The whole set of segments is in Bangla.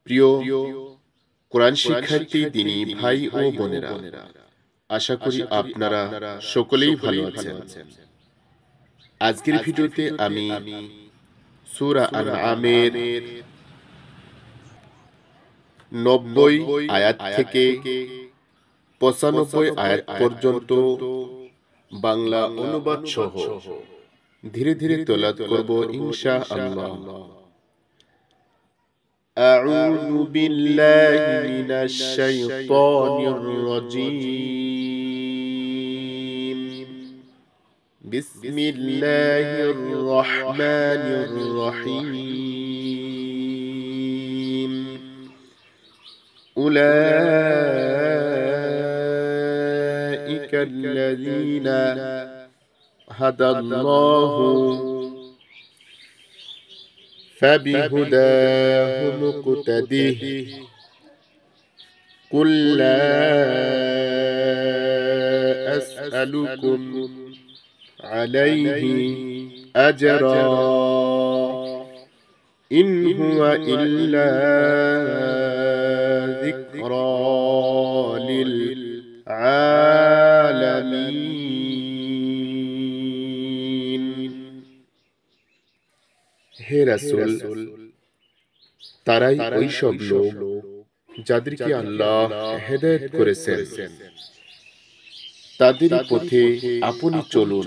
প্রিয় কোরআন শিক্ষার্থী দিনী ভাই ও বোনেরা, আশা করি আপনারা সকলেই ভালো আছেন। আজকের ভিডিওতে আমি সূরা আনআমের ৯০ আয়াত থেকে ৯৫ আয়াত পর্যন্ত বাংলা অনুবাদ সহ ধীরে ধীরে তেলাওয়াত করব ইনশাআল্লাহ। أعوذ بالله من الشيطان الرجيم. بسم الله الرحمن الرحيم. أولئك الذين هدى الله فبهداه مقتده قل لا أسألكم عليه أجرا إن هو إلا ذكرى للعالمين. হে রাসূল, তারাই ওই সব লোক যাদেরকে আল্লাহ হেদায়েত করেছেন, তাদের পথে আপনি চলুন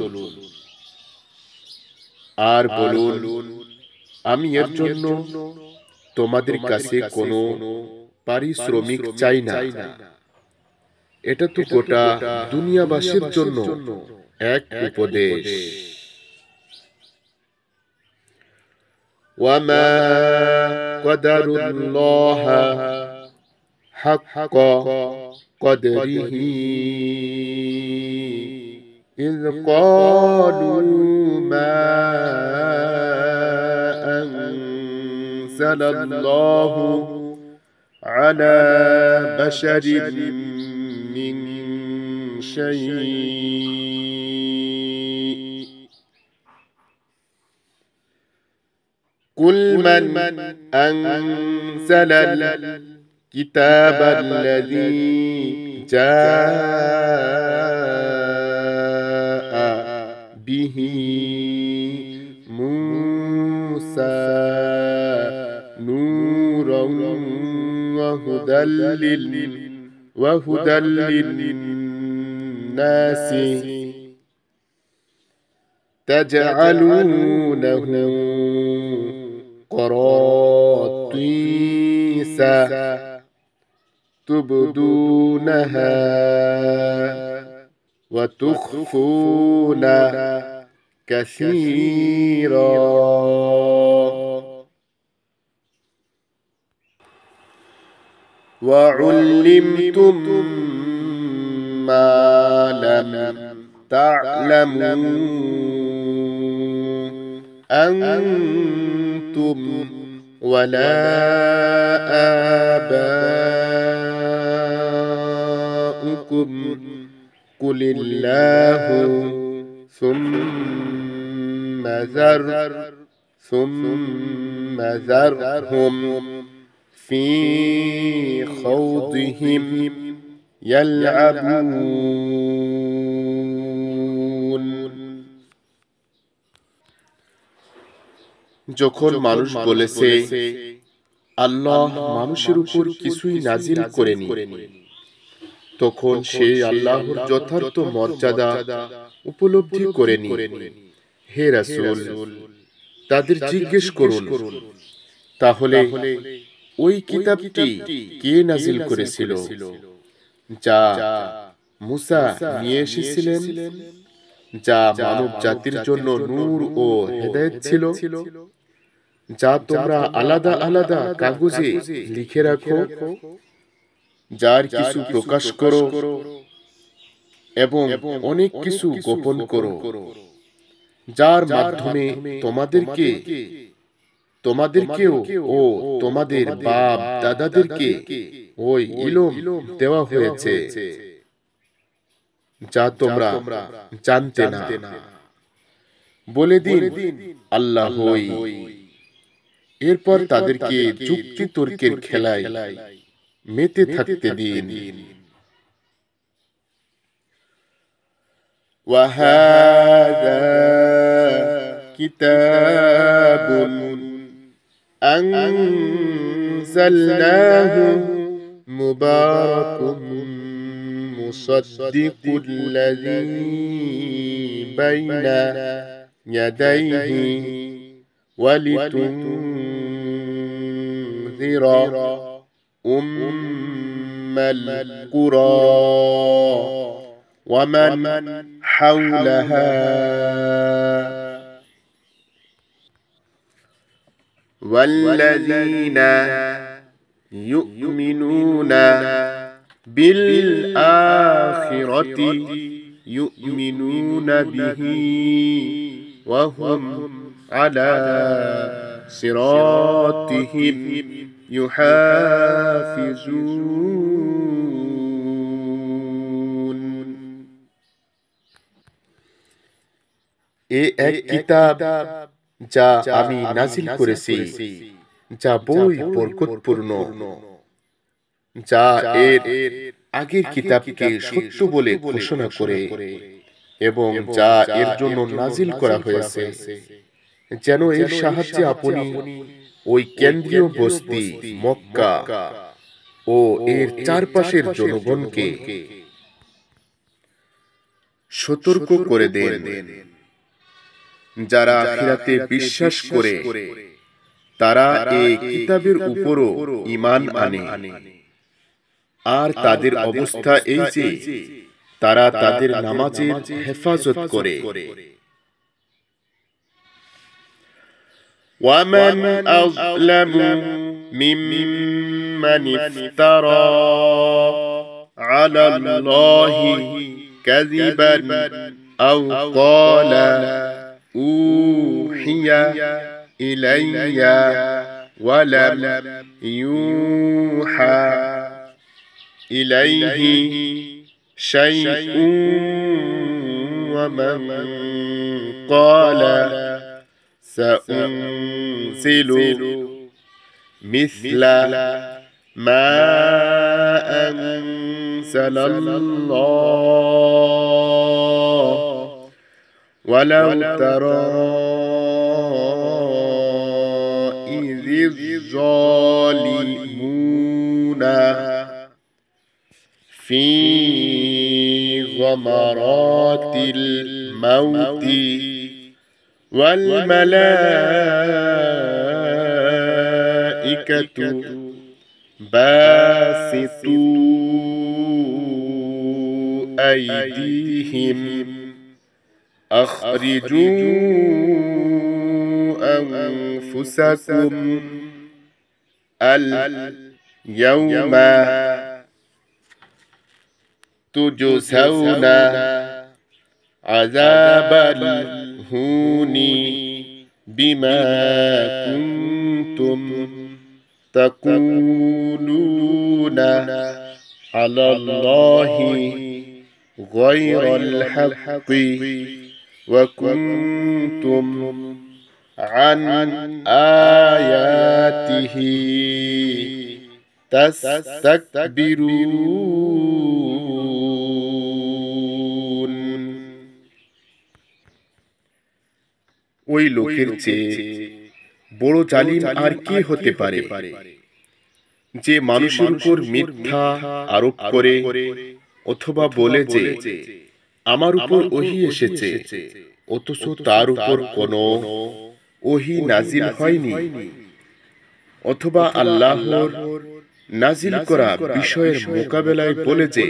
আর বলুন, আমি এর জন্য তোমাদের কাছে কোনো পারিশ্রমিক চাই না। এটা তো গোটা দুনিয়াবাসীর জন্য এক উপদেশ। وما قدروا الله حق قدره إذ قالوا ما أنزل الله على بشر من شيء قل من أنزل الكتاب الذي جاء به موسى نورا وهدى للناس تجعلونه قراطيس تبدونها وتخفون كثيرا وعلمتم ما لم تعلموا أنتم ولا آباؤكم قل الله ثم ذرهم في خوضهم يلعبون. যখন মানুষ বলেছে আল্লাহ মানুষের উপর কিছুই নাজিল করেনি, তখন সে আল্লাহর যথার্থ মর্যাদা উপলব্ধি করেনি। হে রাসূল, তাদের জিজ্ঞেস করুন, তাহলে ওই কিতাবটি কে নাজিল করেছিল যা মুসা নিয়ে এসেছিলেন, যা মানব জাতির জন্য নূর ও হেদায়েত ছিল, যা তোমরা আলাদা আলাদা কাগজে লিখে রাখো, যার কিছু প্রকাশ করো এবং অনেক কিছু গোপন করো, যার মাধ্যমে তোমাদেরকেও ও তোমাদের বাপ দাদাদেরকে ওই ইলম দেওয়া হয়েছে যা তোমরা জানতে না। বলে দিন, আল্লাহই এরপর তাদেরকে যুক্তি তর্কের খেলায় মেতে থাকতে দিন। وهذا كتاب أنزلناه مبارك مصدق الذي بين يديه ولتنذر أم القرى ومن حولها والذين يؤمنون بالآخرة يؤمنون به وهم على صراطهم يحافظون। এ এক কিতাব যা আমি নাজিল করেছি, যা বড়ই বরকতপূর্ণ, যা এর আগের কিতাবকে সত্য বলে ঘোষণা করে এবং যা এর জন্য নাজিল করা হয়েছে যেন এর সাহায্যে আপনি ওই কেন্দ্রীয় বস্তি মক্কা ও এর চারপাশের জনগণকে সতর্ক করে দেন। যারা আখিরাতে বিশ্বাস করে তারা এই কিতাবের উপরও ঈমান আনে, আর তাদের অবস্থা এই যে তারা তাদের নামাজের হেফাজত করে। وَمَنْ أَظْلَمُ مِمَّنِ افْتَرَى عَلَى اللَّهِ كَذِبًا أَوْ قَالَ أُوحِيَ إِلَيَّ وَلَمْ يُوحَى إِلَيْهِ شَيْءٌ وَمَنْ قَالَ سأنزل مثل ما أنزل الله ولو ترى إذ الظالمون في غمرات الموت والملائكة باسطوا أيديهم أخرجوا أنفسكم اليوم تجزون عذاب الهون بما كنتم تقولون على الله غير الحق وكنتم عن آياته تستكبرون। ওই লোকের চেয়ে বড় জালিম আর কে হতে পারে, যে মানুষের উপর মিথ্যা আরোপ করে অথবা বলে যে আমার উপর ওহী এসেছে, অথচ তার উপর কোনো ওহী নাজিল হয়নি, অথবা আল্লাহর নাজিল করা বিষয়ের মোকাবেলায় বলে যে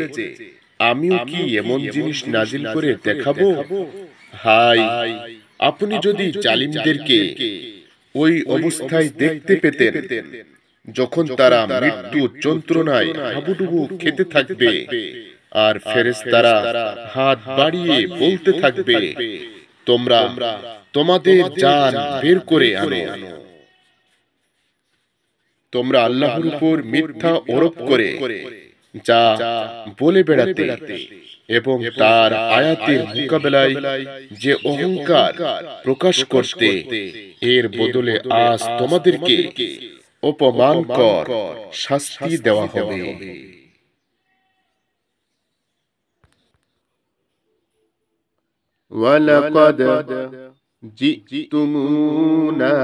আমিও কি এমন জিনিস নাজিল করে দেখাবো। হায়, আপনি যদি জালিমদেরকে ওই অবস্থায় দেখতে পেতেন যখন তারা মৃত্যু যন্ত্রণায় হাবুডুবু খেতে থাকবে আর ফেরেশতারা হাত বাড়িয়ে বলতে থাকবে তোমরা তোমাদের জান বের করে আনো, তোমরা আল্লাহর উপর মিথ্যা আরোপ করে যা বলে বেড়াতে এবং তার আয়াতের মোকাবেলায় যে অহংকার প্রকাশ করতে, এর বদলে আজ তোমাদেরকে অপমানকর শাস্তি দেওয়া হবে। ওয়ালাকাদ জিতুমুনা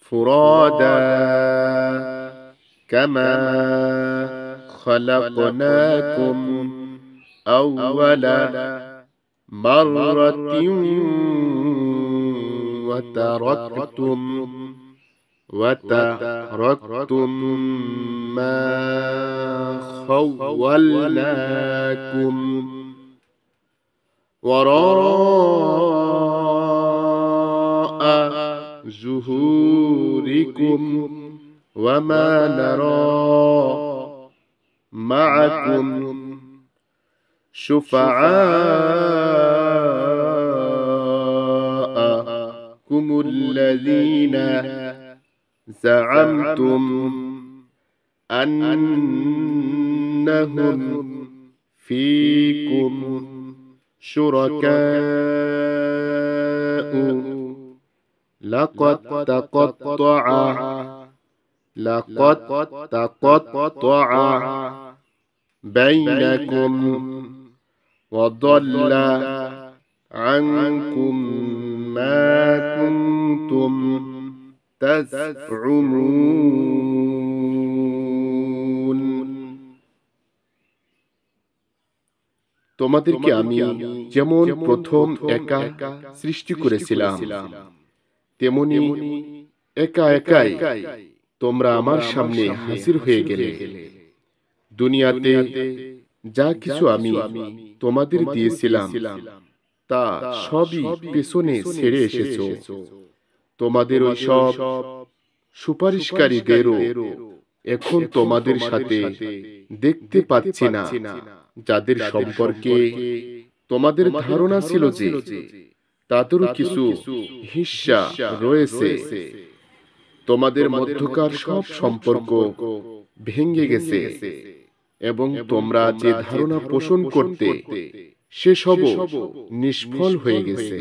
ফুরাদা কামা খলাকনাকুম আউওয়ালা মাররাতিন وتركتم ما خولناكم وراء ظهوركم وما نرى معكم شفعاءكم الذين زعمتم أنهم فيكم شركاء لقد تقطع بينكم وضل عنكم ما كنتم تزعمون। তোমাদেরকে আমি যেমন প্রথম একা সৃষ্টি করেছিলাম, তেমনি একা একাই তোমরা আমার সামনে হাজির হয়ে গেলে। দুনিয়াতে যা কিছু আমি তোমাদের দিয়েছিলাম তা সবই পেছনে ছেড়ে এসেছো। তোমাদের ওই সব সুপারিশকারীদেরও এখন তোমাদের সাথে দেখতে পাচ্ছি না, যাদের সম্পর্কে তোমাদের ধারণা ছিল যে তাদেরও কিছু হিস্সা রয়েছে। তোমাদের মধ্যকার সব সম্পর্ক ভেঙে গেছে এবং তোমরা যে ধারণা পোষণ করতে সেসবও নিষ্ফল হয়ে গেছে।